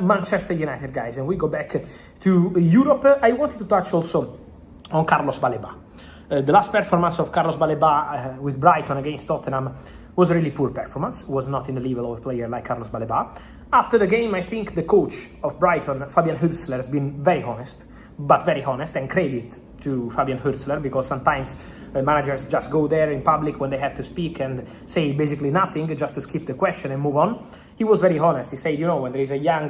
Manchester United, guys, and we go back to Europe, I wanted to touch also on Carlos Baleba. The last performance of Carlos Baleba with Brighton against Tottenham was a really poor performance, was not in the level of a player like Carlos Baleba. After the game, I think the coach of Brighton, Fabian Hürzeler, has been very honest, and credit to Fabian Hürzeler, because sometimes managers just go there in public when they have to speak and say basically nothing just to skip the question and move on. He was very honest. He said, you know, when there is a young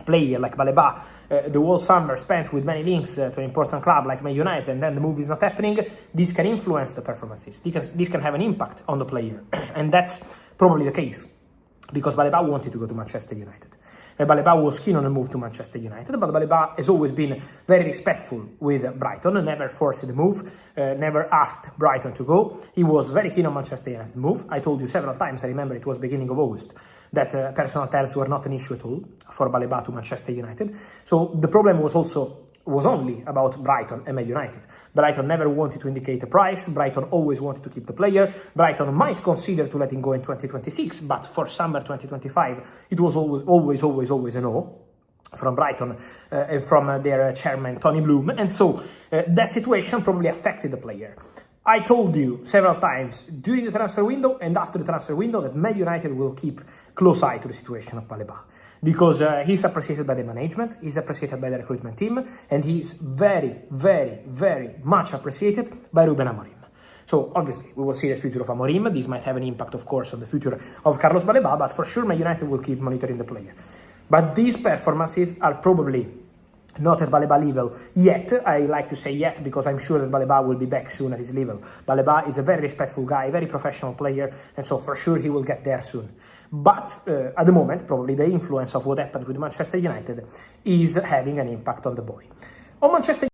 player like Baleba, the whole summer spent with many links to an important club like Man Utd, and then the move is not happening, this can influence the performances. This can have an impact on the player. And that's probably the case, because Baleba wanted to go to Manchester United. Baleba was keen on a move to Manchester United, but Baleba has always been very respectful with Brighton, never forced the move, never asked Brighton to go. He was very keen on Manchester United move. I told you several times, I remember it was beginning of August, that personal terms were not an issue at all for Baleba to Manchester United. So the problem was only about Brighton and Man United. Brighton never wanted to indicate a price. Brighton always wanted to keep the player. Brighton might consider to let him go in 2026, but for summer 2025, it was always a no from Brighton and from their chairman, Tony Bloom. And so that situation probably affected the player. I told you several times during the transfer window and after the transfer window that Man United will keep close eye to the situation of Baleba, because he's appreciated by the management, he's appreciated by the recruitment team, and he's very, very, very much appreciated by Ruben Amorim. So obviously we will see the future of Amorim. This might have an impact, of course, on the future of Carlos Baleba, but for sure Man United will keep monitoring the player. But these performances are probably not at Baleba level yet. I like to say yet because I'm sure that Baleba will be back soon at his level. Baleba is a very respectful guy, very professional player, and so for sure he will get there soon. But at the moment, probably the influence of what happened with Manchester United is having an impact on the boy. On Manchester